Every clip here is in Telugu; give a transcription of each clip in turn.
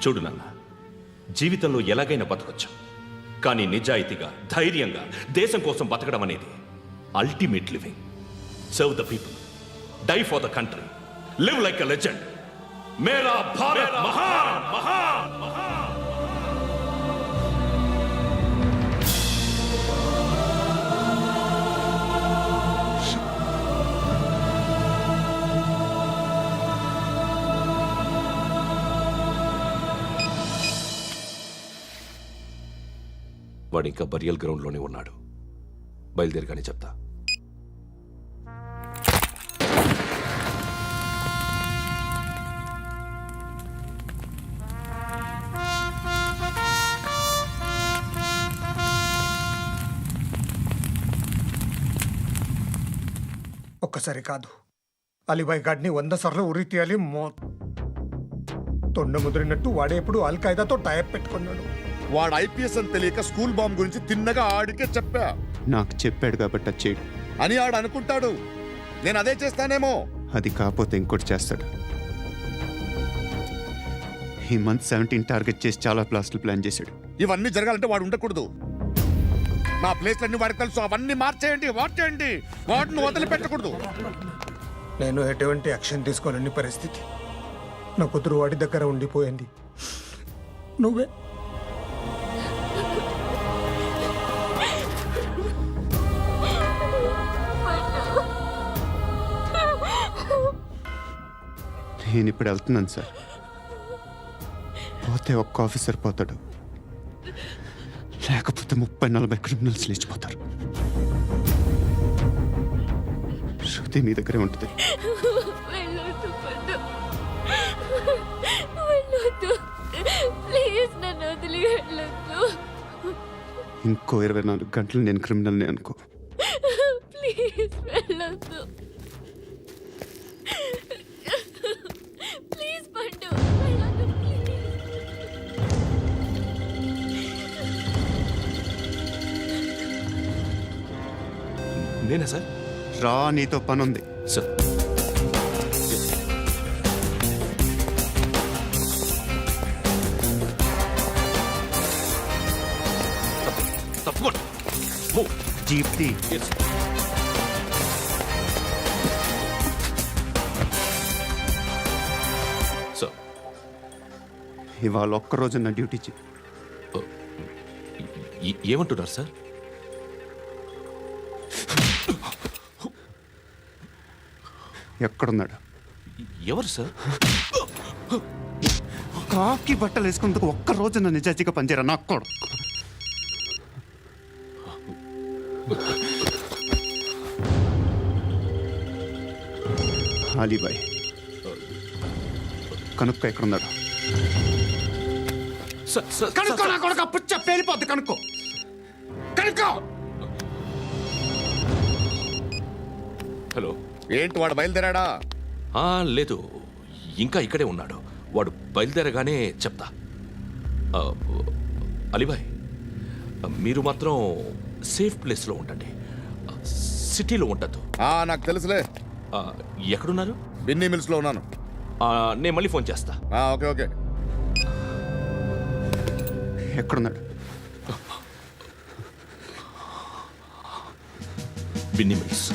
చూడు నాన్న, జీవితంలో ఎలాగైనా బతకొచ్చు, కానీ నిజాయితీగా ధైర్యంగా దేశం కోసం బతకడం అనేది ultimate living. Serve the people, die for the country, live like a legend. మేరా భారత్ మహాన్ మహాన్ మహాన్. వాడు ఇంకా బరియల్ గ్రౌండ్లోనే ఉన్నాడు. బయలుదేరగానే చెప్తా. ఒక్కసారి కాదు, అలీబాయ్ గాడిని 100 సార్లు ఉరి తీయాలి. తొండ ముదిరినట్టు వాడే ఎప్పుడు అల్ ఖైదాతో టైప్ పెట్టుకున్నాడు. వాడు ఐపీఎస్ అని తెలియక స్కూల్ బాంబ్ గురించి తిన్నగా ఆడికే చెప్పా. నాకు చెప్పాడు కాబట్టి అది చేయడు అని ఆడు అనుకుంటాడు. నేను అదే చేస్తానేమో. అది కాకపోతే ఇంకోటి చేస్తాడు. ఈ మంత్ 17 టార్గెట్ చేసి చాలా ప్లాస్టులు ప్లాన్ చేశాడు. ఇవన్నీ జరగాలంటే వాడు ఉండకూడదు. నా ప్లేస్లన్నీ వాడికి తెలుసు. అవన్నీ మార్చేయండి, మార్చేయండి. వాటిని వదిలిపెట్టకూడదు. నేను ఎటువంటి యాక్షన్ తీసుకోలేని పరిస్థితి. నా కూతురు వాడి దగ్గర ఉండిపోయింది. నువ్వే నేను ఇప్పుడు వెళ్తున్నాను సార్. పోతే ఒక్క ఆఫీసర్ పోతాడు, లేకపోతే 30-40 క్రిమినల్స్ లేచిపోతారు. శృతి మీ దగ్గరే ఉంటుంది. వెళ్ళొద్దు పద్దు, వెళ్ళొద్దు ప్లీజ్, నన్ను వదిలి వెళ్ళొద్దు. ఇంకో 24 గంటలు నేను క్రిమినల్ని అనుకో. ప్లీజ్ వెళ్ళొద్దు, ప్లీజ్ పండు వెళ్ళొద్దు ప్లీజ్. నేనా సార్? రా, నీతో పనుంది. సార్ తప్పకుండా. జీప్తి సార్, ఇవాళ ఒక్కరోజు నా డ్యూటీ చేయి. ఏమంటున్నారు సార్? ఎక్కడున్నాడు? ఎవరు సార్? కాకి బట్టలు వేసుకున్నందుకు ఒక్కరోజు నా నిజాజీగా పనిచేయరా నా కొడుకు. అలీబాయ్ కనుక్కో, ఎక్కడున్నాడు? కనుక్కో నా కొడుకు, పుచ్చ పేలిపోద్ది. కనుక్కో, కనుక్కో. హలో, ఏంటి వాడు బయలుదేరాడా? లేదు, ఇంకా ఇక్కడే ఉన్నాడు. వాడు బయలుదేరగానే చెప్తా. అలీబాయ్, మీరు మాత్రం సేఫ్ ప్లేస్లో ఉండండి, సిటీలో ఉండద్దు. నాకు తెలుసులే. ఎక్కడున్నారు? బిన్నీ మిల్స్ లో ఉన్నాను. నేను మళ్ళీ ఫోన్ చేస్తా. Okay okay. ఎక్కడున్నాడు? బిన్నీ మిల్స్.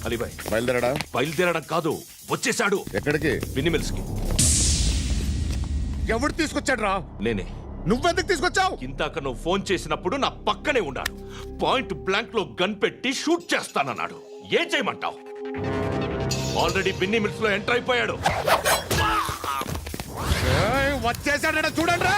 అలీబాయ్ బయలుదేరాడా? బయలుదేరడం కాదు, వచ్చేశాడు. ఎక్కడికి? బిన్నీ మిల్స్ కి. ఎవడు తీసుకొచ్చాడు రా? నేనే. నువ్వెందుకు తీసుకొచ్చావు? ఇందాక నువ్వు ఫోన్ చేసినప్పుడు నా పక్కనే ఉన్నాడు. పాయింట్ బ్లాంక్ లో గన్ పెట్టి షూట్ చేస్తానన్నాడు. ఏం చేయమంటావు? ఆల్రెడీ బిన్నీ మిల్స్ లో ఎంటర్ అయిపోయాడు. వచ్చేసాడ చూడండి రా.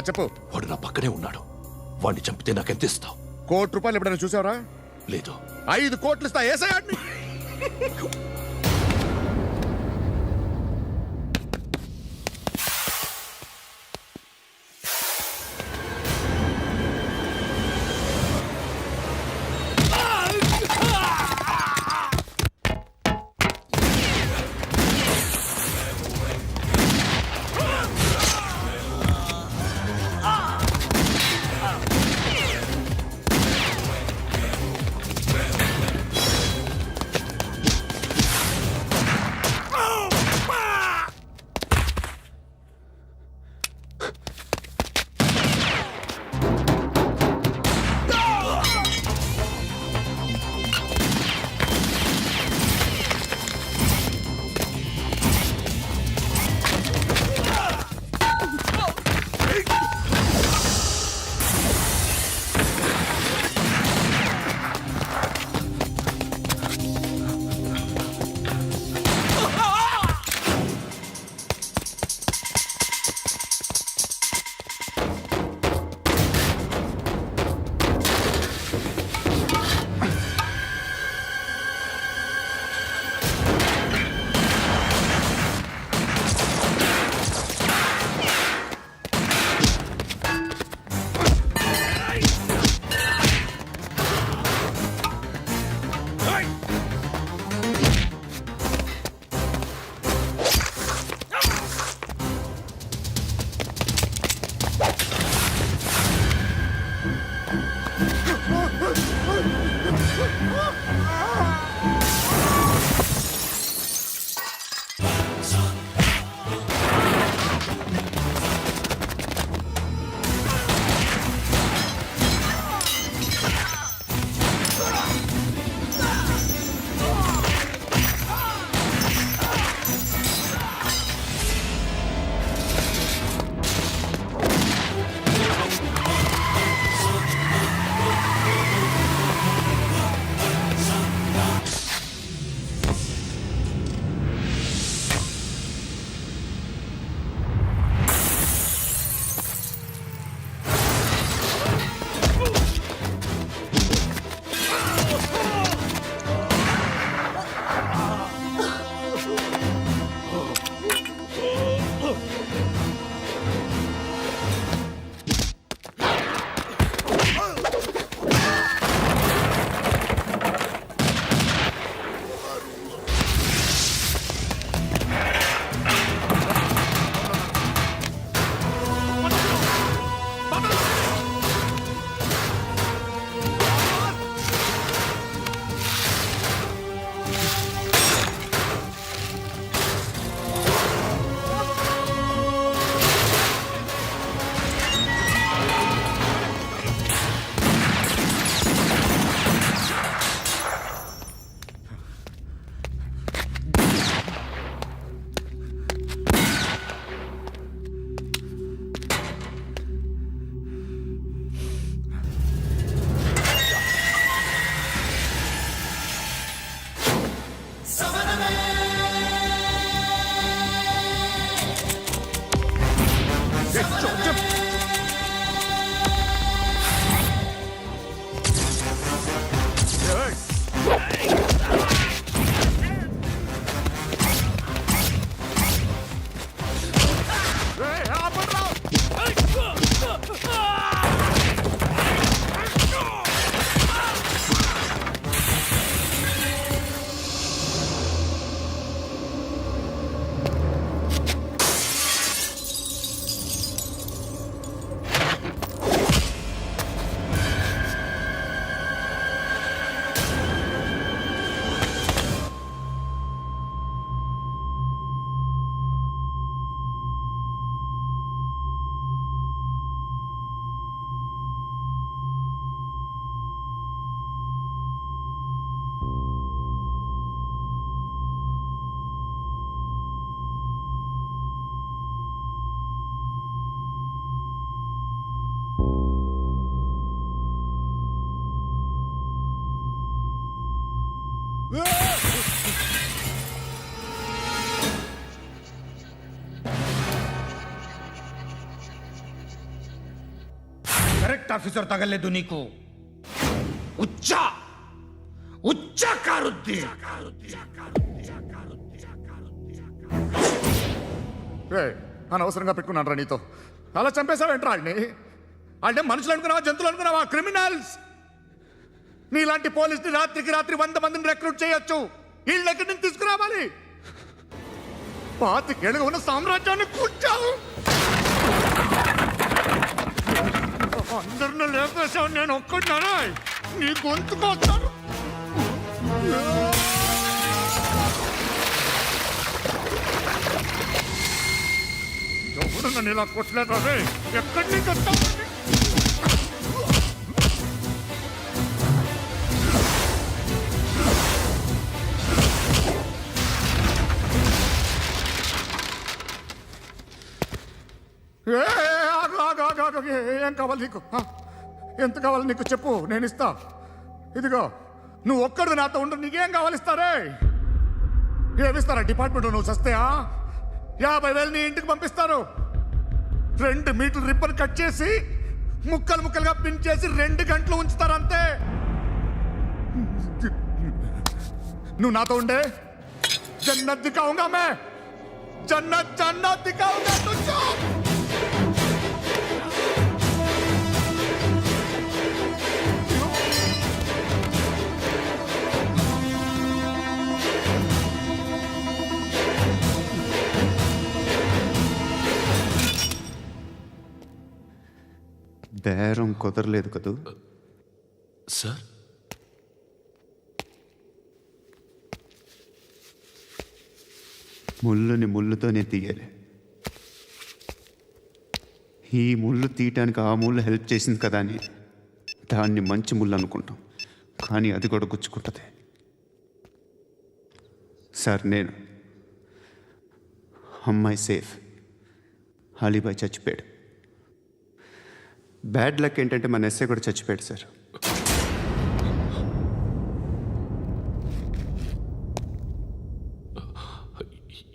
చెప్పు. వాడు నా పక్కనే ఉన్నాడు. వాడిని చంపితే నాకెంత ఇస్తావు? ₹1,00,00,000 ఎప్పుడైనా చూసావరా? లేదు. 5 కోట్లు ఇస్తా. ఏసయాడిని. ఆఫీసర్ తగలేదు నీకు? ఉచ్చ కారుద్ది. అనవసరంగా పెట్టుకున్నాను రా నీతో. అలా చంపేశావేంట్రా ఆయన్ని? అంటే మనుషులు అనుకున్నావా, జంతువులు అనుకున్నావా? క్రిమినల్స్. నీలాంటి పోలీసుని రాత్రికి రాత్రి 100 మందిని రిక్రూట్ చేయొచ్చు. వీళ్ళు ఎక్కడి నుంచి తీసుకురావాలి? 25 ఏళ్ళుగా ఉన్న సామ్రాజ్యాన్ని కూర్చావు. అందరిని లేపేశావు, నేను ఒక్కడినారా? నీ గొంతుకొస్తాను. ఎవడు నన్ను ఇలా కొట్టలేదా? ఎక్కడి నుంచి వస్తావు? ఏం కావాలి నీకు? ఎంత కావాలి నీకు చెప్పు, నేను ఇస్తా. ఇదిగో నువ్వు ఒక్కడు నాతో ఉండు. నీకేం కావాలి ఇస్తారే? ఏమిస్తారా డిపార్ట్మెంట్? నువ్వు సస్తేయా 50,000 నీ ఇంటికి పంపిస్తారు. 2 మీటర్లు రిబ్బన్ కట్ చేసి ముక్కలు ముక్కలుగా పిన్ చేసి 2 గంటలు ఉంచుతారు అంతే. నువ్వు నాతో ఉండే జన్నత్ దిఖాऊंगा मैं, जन्नत दिखाऊंगा तुझको. బేరం కుదరలేదు కదూ? సార్, ముళ్ళుని ముళ్ళుతోనే తీయాలి. ఈ ముళ్ళు తీయటానికి ఆ ముళ్ళు హెల్ప్ చేసింది కదా అని దాన్ని మంచి ముళ్ళు అనుకుంటాం, కానీ అది కూడా గుచ్చుకుంటుంది. సార్, నేను అమ్మాయి సేఫ్, అలీబాయ్ చచ్చిపోయాడు. బ్యాడ్ లక్ ఏంటంటే మన ఎస్ఐ కూడా చచ్చిపోయాడు సార్.